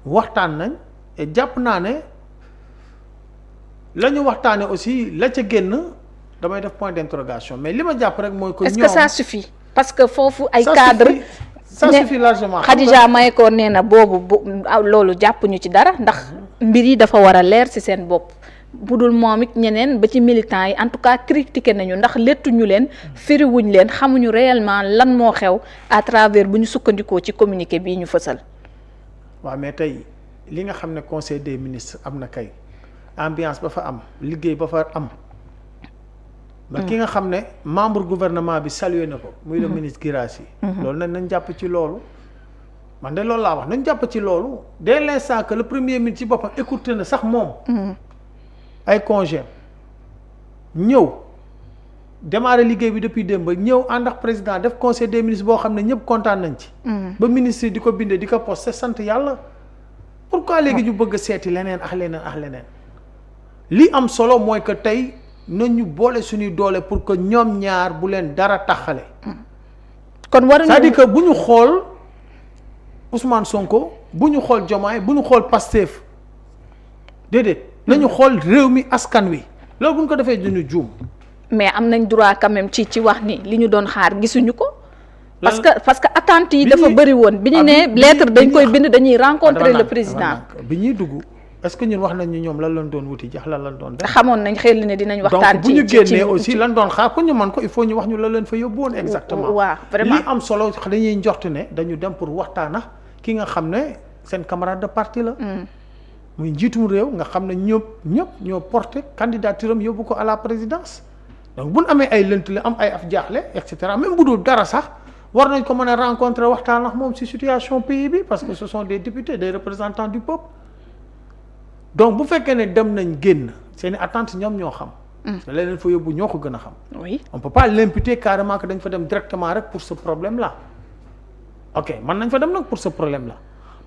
waxtaan nañ et jàpp naa ne la ñu waxtaane aussi la ca génn damay def point d'interrogation mais li ma jàpp rek mooy que est-ce que ça suffit parce que foofu ay cadre ça suffit largement. Khadija Mahécor nee na boobu loolu jàpp ñu ci dara ndax mbir yi dafa war a leer ci seen bopp budul moom it ñeneen ba ci militants yi en tout cas critiqué nañu ndax lettuñu leen firiwuñ leen xamuñu réellement lan moo xew à travers bu ñu sukkandikoo ci communiqué bii ñu fësal. waaw mais tey li nga xam ne conseil des ministres am na kay ambiance ba fa am liggéey ba fa am. ba ki nga xam ne membre gouvernement bi salué na ko. muy le ministre Guirassy. loolu nañ jàpp ci loolu. man de loolu laa wax nañ jàpp ci loolu dès l'instant que le premier ministre ci boppam écouté na sax moom. ay congé ñëw démarrer liggéey bi depuis démb ba ñëw ànd ak président def conseil des ministres boo xam ne ñëpp kontaan nañ ci. ba ministre di ko bindee di ko posté sant yàlla. pourquoi léegi ñu bëgg a seeti leneen ak leneen ak leneen li am solo mooy que tey nañu boole suñuy doole pour que ñoom ñaar bu leen dara taxale. kon waruñu c'est-à-dire que bu ñu xool Ousmane Sonko bu ñu xool Diomaye bu ñu xool Pastef déedéet. nañu xool réew mi askan wi loolu bu ñu ko defee duñu juum. mais am nañ droit quand même ci wax ni li ñu doon xaar gisuñu ko. parce que attentes yi dafa bëri woon bi ñu nee lettre dañ koy bind dañuy rencontrer le président. bi ñuy dugg est-ce que ñun wax nañ ñu ñoom lan lañ doon wuti jax lan lañ doon def. xamoon nañ xel ne dinañ waxtaan. donc bu ñu génnee aussi lan doon xaar pour ñu mën ko il faut ñu wax ñu la leen fa yóbbu woon exactement. waaw vraiment li am solo dañuy njort ne dañu dem pour waxtaan ak ki nga xam ne seen camarade de parti la. muy njiitum réew nga xam ne ñëpp ñoo porté candidature am yóbbu ko à la présidence donc bu ñu amee ay lënt la am ay af jaaxle et cetera même bu dul dara sax war nañ ko mën a rencontrer waxtaan ak moom ci situation pays bi parce que ce sont des députés des représentants du peuple donc bu fekkee ne dem nañ génn seeni attentes ñoom ñoo xam. te leneen fa yóbbu ñoo ko gën a xam. oui on peut pas l'imputer carrément que dañ fa dem directement rek pour ce problème là ok mën nañ fa dem nag pour ce problème là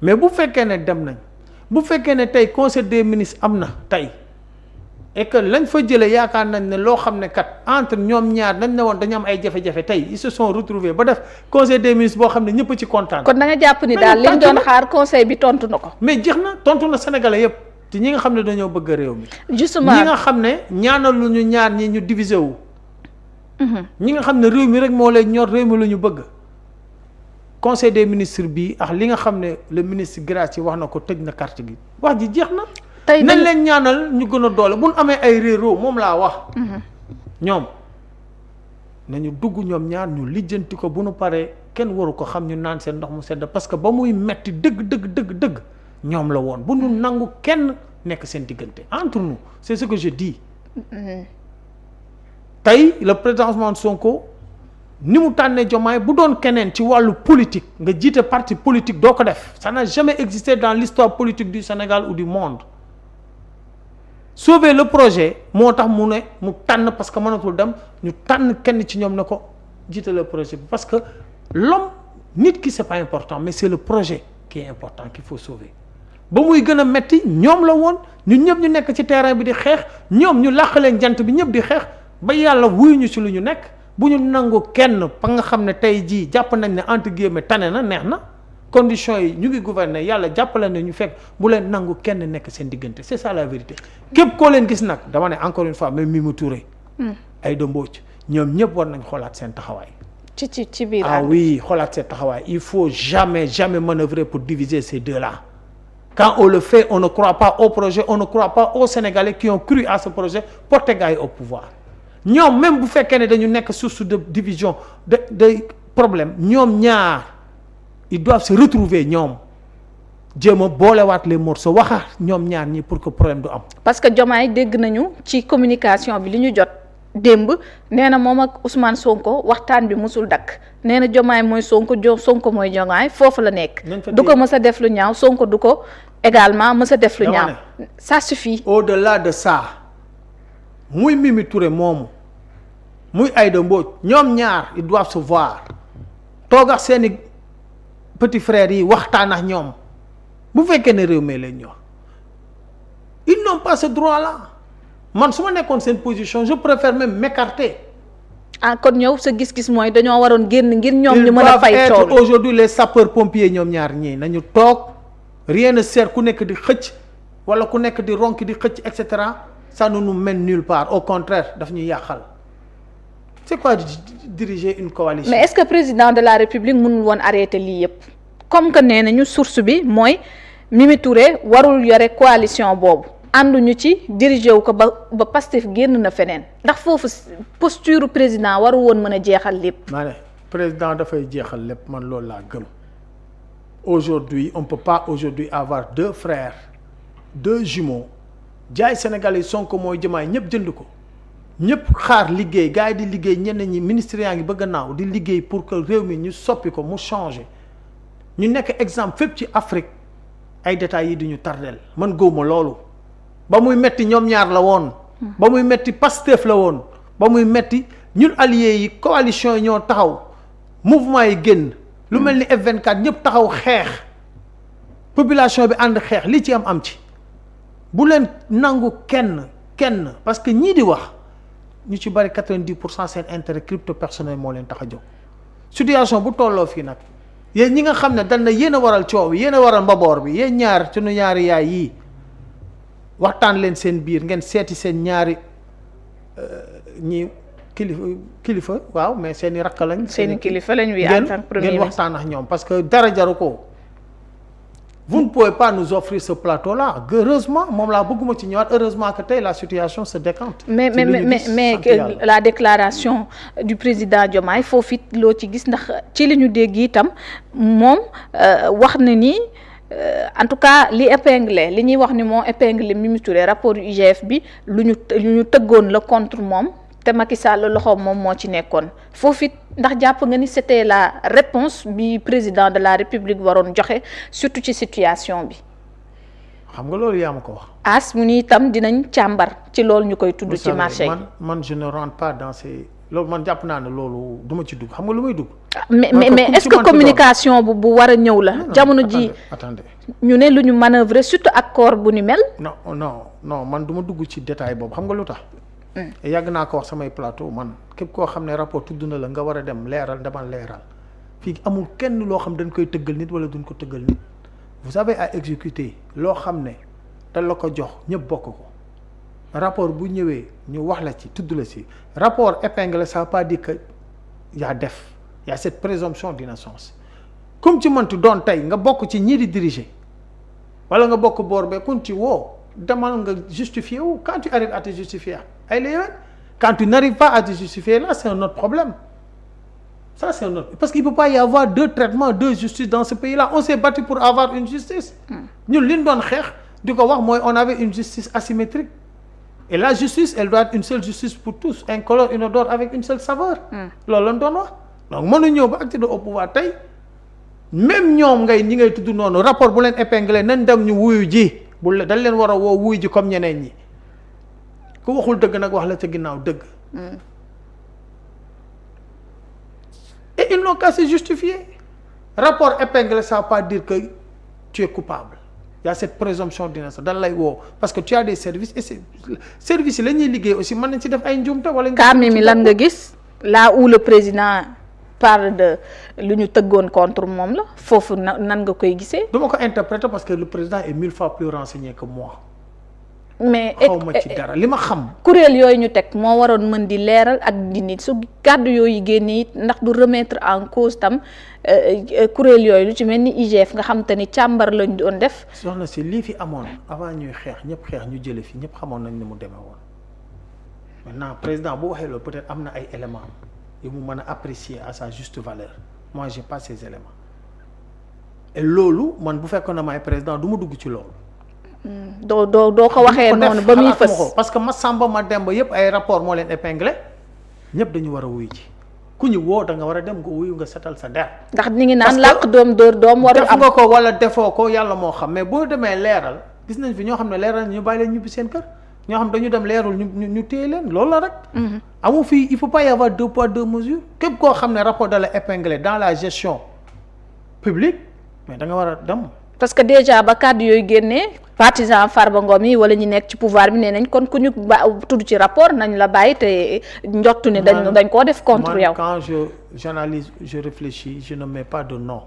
mais bu fekkee ne dem nañ. bu fekkee ne tey conseil des ministres am na tey et que lañ fa jëlee yaakaar nañ ne loo xam ne kat entre ñoom ñaar dañ ne woon dañu am ay jafe-jafe tey ils se sont retrouvés ba def conseil des ministres boo xam ne ñëpp a ci kontaan. kon da nga jàpp ni daal liñ doon xaar conseil bi tontu na ko. mais jeex na tontu na sénégalais yëpp te ñi nga xam ne dañoo bëgg réew mi. justement ñi nga xam ne ñaanaluñu ñaar ñi ñu diviser wu. ñi nga xam ne réew mi rek moo lay ñor réew mi la ñu bëgg. conseil des ministres bi ak li nga xam ne le ministre Guirassy wax na ko tëj na carte gi wax ji jeex na. tey nañ leen ñaanal ñu gën a doole bu ñu amee ay réeróo moom laa wax. ñoom nañu dugg ñoom ñaar ñu lijjanti ko bu nu paree kenn waru ko xam ñu naan seen ndox mu sedd parce que ba muy metti dëgg ñoom la woon bu ñu nangu kenn nekk seen diggante entre nous c'est ce que je dis. tey le président Ousmane Sonko. ni mu tànnee Diomaye bu doon keneen ci wàllu politique nga jiite parti politique doo ko def ça n'a jamais existé dans l'histoire politique du Sénégal ou du monde sauver le projet moo tax mu ne mu tànn parce que mënatul dem ñu tànn kenn ci ñoom ne ko jiite le projet bi parce que l'homme nit ki c'est pas important mais c'est le projet qui est important qu'il faut sauver ba muy gën a metti ñoom la woon ñun ñëpp ñu nekk ci terrain bi di xeex ñoom ñu làq leen jant bi ñëpp di xeex ba yàlla wuyu ñu ci lu ñu nekk bu ñu nangu kenn pa nga xam ne tey jii jàpp nañ ne entre guillemets tane na neex na conditions yi ñu ngi gouverner yàlla jàppale na ñu fekk bu leen nangu kenn nekk seen diggante c'est ça la vérité képp koo leen gis nag dama ne encore une fois même Mimi Touré. Aïda Mbodj ñoom ñëpp war nañ xoolaat seen taxawaay. ci biir ah oui xoolaat seen taxawaay il faut jamais manœuvrer pour diviser ces deux-là. Quand on le fait on ne croit pas au projet on ne croit pas aux Sénégalais qui ont cru à ce projet porter gars yi au pouvoir. ñoom même bu fekkee ne dañu nekk source de division de problème ñoom ñaar ils doivent se retrouver ñoom jéem a boolewaat les morceaux waxa ñoom ñaar ñi pour que problème du am. parce que Diomaye dégg nañu ci communication bi li ñu jot démb nee na moom ak Ousmane Sonko waxtaan bi musul dakk nee na Diomaye mooy Sonko mooy Diomaye foofu la nekk. du ko mës a def lu ñaaw Sonko du ko également mës a def lu ñaaw. ça suffit. au-delà de ça muy Mimi Touré moomu. muy Aïda Mbodj ñoom ñaar ils doivent se voir toog ak seeni petit frères yi waxtaan ak ñoom bu fekkee ne réew mi leen ñor ils n'ont pas ce droit là man su ma nekkoon seen position je préfère même m'écarter. ah kon ñëw sa gis-gis mooy dañoo waroon génn ngir ñoom ñu mën a fay ils doivent être aujourd'hui les sapeurs pompiers ñoom ñaar ñii nañu toog rien ne sert ku nekk di xëcc wala ku nekk di ronki di xëcc et cetera ça ne nous mène nulle part au contraire daf ñuy yàqal c'est quoi diriger une coalition. mais est-ce que président de la république mënul woon arrêter lii yëpp comme que nee nañu source bi mooy Mimi Touré warul yore coalition boobu ànduñu ci diriger wu ko ba Pastef génn na feneen ndax foofu posture président waru woon mën a jeexal lépp. maa ne président dafay jeexal lépp man loolu laa gëm aujourd'hui on peut pas aujourd'hui avoir deux frères deux jumeaux jaay Sénégalais Sonko mooy jëmaay ñëpp jënd ko ñëpp xaar liggéey gars yi di liggéey ñenn ñi ministre yaa ngi bëgg a naaw di liggéey pour que réew mi ñu soppi ko mu changer ñu nekk exemple fépp ci Afrique ay détails yi di ñu tardel man gëwma loolu ba muy metti ñoom ñaar la woon ba muy metti Pastef la woon ba muy metti ñun alliés yi coalition yi ñoo taxaw mouvement yi génn lu mel ni F24 ñëpp taxaw xeex population bi ànd xeex li ci am ci bu leen nangu kenn parce que ñii di wax ñu ci bari 90% seen intérêt crypto personnel moo leen tax a jóg situation bu tolloo fii nag yéen ñi nga xam ne dañ na yéen a waral coow bi yéen a waral mbaboor bi yéen ñaar sunu ñaari yaay yii waxtaan leen seen biir ngeen seeti seen ñaari ñi kilifa waaw mais seen i rakk lañ. seen i kilifa lañ wi en tant que premier ngeen waxtaan ak ñoom parce que dara jaru ko vous ne pouvez pas nous offrir ce plateau là heureusement moom laa bëgguma ci ñëwaat heureusement que tey la situation se décante. mais la déclaration du président Diomaye foofu it loo ci gis ndax ci li ñu dégg itam moom wax na ni. En tout cas li épinglé li ñuy wax ni moo épinglé Mimi Touré rapport IGF bi lu ñu tëggoon la contre moom te Macky Sall loxoom moom moo ci nekkoon foofu it ndax jàpp nga ni c'était la réponse bi président de la République waroon joxe surtout ci situation bi. xam nga loolu yaa ma ko wax. as mu ni itam dinañ càmbar ci loolu ñu koy tudd ci marché yi. man je ne rentre pas dans ces loolu man jàpp naa ne loolu du ma ci dugg xam nga lu may dugg. mais est-ce que communication bu war a ñëw la jamono ji attendez ñu ne lu ñu manœuvrer surtout accord bu ni mel. non man du ma dugg ci détail boobu xam nga lu tax. yàgg naa ko wax samay plateau man képp koo xam ne rapport tudd na la nga war a dem leeral demal leeral fii amul kenn loo xam dañ koy tëggal nit wala duñ ko tëggal nit vous avez à exécuter loo xam ne dañ la ko jox ñëpp bokk ko rapport bu ñëwee ñu wax la ci tudd la ci rapport épinglé ça veut pas dire que yaa def y a cette présomption d'innocence comme ci mënti doon tey nga bokk ci ñii di diriger wala nga bokk boor be kun ci woo demal nga justifier wu quand tu arrives à te justifier ay la yowén quand tu n'arrives pas à te justifier là c'est un autre problème ça c'est un autre parce qu'il peut pas y avoir deux traitements deux justices dans ce pays-là on s'est battu pour avoir une justice ñun li ñu doon xeex di ko wax mooy on avait une justice asymétrique et la justice elle doit être une seule justice pour tous incolore inodore avec une seule saveur loolu lañ doon wax donc mënu ñëw ba accéder au pouvoir tey même ñoom ñi ngay tudd noonu rapport bu leen épinglé nañ dem ñu wuyu ji dañ leen war a woo wuyu ji comme ñeneen ñi ku waxul dëgg nag wax la ca ginnaaw dëgg et ils n'ont qu'à se justifier rapport épinglé ça veut pas dire que tu es coupable il y a cette présomption d'innocence dañ lay woo parce que tu as des services et services yi la ñuy liggéey aussi mën nañ ci def ay njuumte wala Mimi lan nga gis là où le président parle de lu ñu tëggoon contre moom la foofu nan nga koy gisee. dama ko interpréter parce que le président est 1000 fois plus renseigné que moi. mais xaw ma ci dara li ma xam. kuréel yooyu ñu teg moo waroon mën di leeral ak di nit su kàddu yooyu génnee it ndax du remettre en cause tam kuréel yooyu lu ci mel ni IGF nga xam te ni càmbar lañ doon def. soxna si lii fi amoon avant ñuy xeex ñëpp xeex ñu jële fi ñëpp xamoon nañ ni mu demee woon maintenant président bu waxee loolu peut-être am na ay éléments yu mu mën a apprécier à sa juste valeur moi j'ai pas ces éléments et loolu man bu fekkoon na maay président du ma dugg ci loolu. doo ko waxee noonu ba muy fës parce que Massamba Mademba yëpp ay rapport moo leen épinglé ñëpp dañu war a wuyu ji ku ñu woo da nga war a dem nga wuyu nga setal sa der. ndax ñu ngi naan làkk doom dóor doom warul am def nga ko wala defoo ko yàlla moo xam mais boo demee leeral gis nañ fi ñoo xam ne leeral ñu bàyyi leen ñibbi seen kër ñoo xam dañu dem leerul ñu téye leen loolu la rek. amu fii il faut pas y avoir deux poids deux mesures képp koo xam ne rapport da la épinglé dans la gestion publique mais da nga war a dem. parce que déjà ba kàddu yooyu génnee partisan Farba Ngom yi wala ñu nekk ci pouvoir bi nee nañ kon ku ñu tudd ci rapport nañ la bàyyi te njottu ne dañ koo def contre yow. quand j'analyse je réfléchis je ne mets pas de nom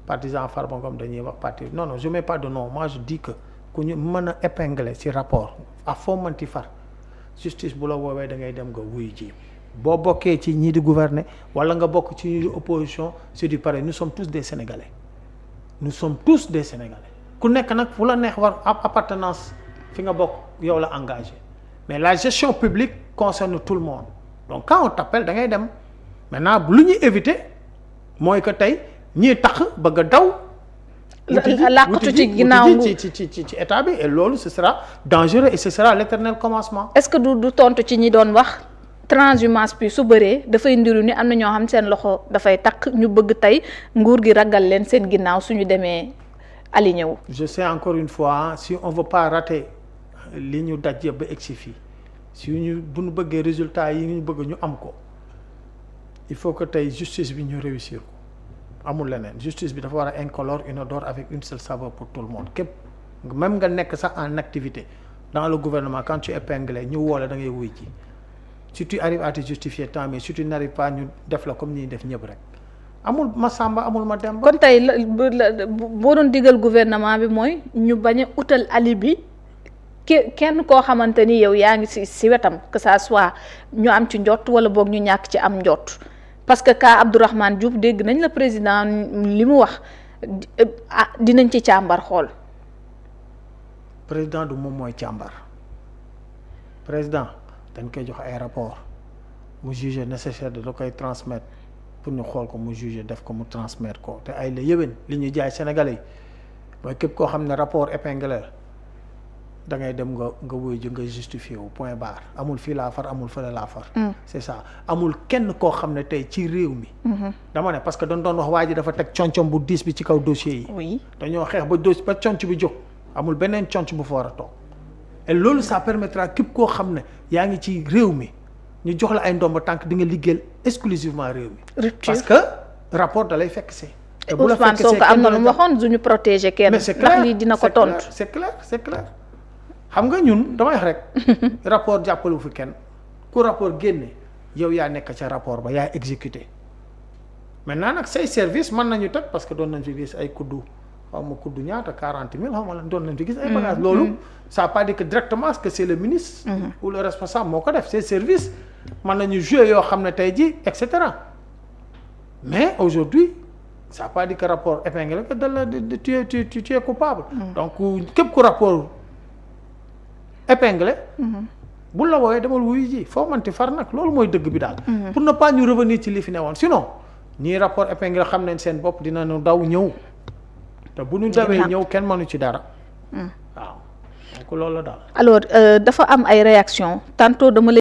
partisan Farba Ngom dañuy wax parti non je mets pas de nom moi je dis que ku ñu mën a épingler ci rapport à foo manti far justice bu la woowee da ngay dem nga wuy ji boo bokkee ci ñii di gouverner wala nga bokk ci ñii di opposition c'est du pareil nous sommes tous des Sénégalais ku nekk nag fu la neex war appartenance fi nga bokk yow la engagé mais la gestion publique concerne tout le monde donc quand on t'appelle da ngay dem maintenant lu ñuy éviter mooy que tey ñii tax bëgg a daw. làqatu ci ginnaaw ci état bi et loolu ce sera dangereux et ce sera l'éternel commencement. est-ce que du tontu ci ñi doon wax transhumance bi su bëree dafay ndiru ni am na ñoo xam seen loxo dafay takk ñu bëgg tey nguur gi ragal leen seen ginnaaw suñu demee aligné wu. je sais encore une fois si on veut pas rater li ñu daj ba egsi fii si ñu bu ñu bëggee résultat yi ñu bëgg ñu am ko il faut que tey justice bi ñu réussir ko. amul leneen justice bi dafa war a incolore inodore avec une seule saveur pour tout le monde képp même nga nekk sax en activité dans le gouvernement quand tu es épinglé ñu woole da ngay wuy ji si tu arrives à te justifier tant mieux si tu n'arrives pas ñu def la comme ni def ñëpp rek amul ma Samba amul ma Demba. kon tey boo doon digal gouvernement bi mooy ñu bañ a utal alibi kenn koo xamante ni yow yaa ngi si wetam que ça soit ñu am ci njott wala boog ñu ñàkk ci am njott. parce que cas Abdourahmane Diouf dégg nañ la président li mu wax dinañ ci càmbar xool. président du moom mooy càmbar président dañ koy jox ay rapport mu juger nécessaire de la koy transmettre pour ñu xool ko mu juger def ko mu transmettre ko te ay la yëwén li ñuy jaay Sénégalais yi mooy képp koo xam ne rapport épinglé da ngay dem nga wuy ji nga justifié wu point barre amul fii laa far amul fële laa far. c'est ça amul kenn koo xam ne tey ci réew mi. dama ne parce que dañ doon wax waa ji dafa teg concom bu diis bi ci kaw dossier yi. oui dañoo xeex ba conc bi jóg amul beneen conc bu fa war a toog et loolu ça permettra képp koo xam ne yaa ngi ci réew mi ñu jox la ay ndomba tànk di nga liggéeyal exclusivement réew mi. parce que rapport da lay fekk see. te bu la fekk see Ousmane Sonko am na lu mu waxoon duñu protéger kenn. mais c'est clair ndax lii dina ko tontu. c'est clair. xam nga ñun damay wax rek rapport jàppale wu fi kenn ku rapport génne yow yaa nekk ca rapport ba yaa exécuté maintenant nag say service mën nañu teg parce que doon nañ fi gis ay kuddu xaw ma kuddu ñaata 40 000 xaw ma lan doon nañ fi gis ay bagages loolu ça veut pas dire que directement que c'est le ministre ou le responsable moo ko def ces services mën nañu jouer yoo xam ne tey ji et cetera mais aujourd'hui ça veut pas dire que rapport épinglé que tu es coupable donc képp ku rapport épinglé bu la wooyee demal wuyu ji foo manti far nag loolu mooy dëgg bi daal pour ne pas ñu revenir ci li fi ne woon sinon ñii rapport épinglé xam nañ seen bopp dinañu daw ñëw te bu ñu dawee ñëw kenn mënu ci dara waaw donc loolu la daal alors dafa am ay réaction tantôt dama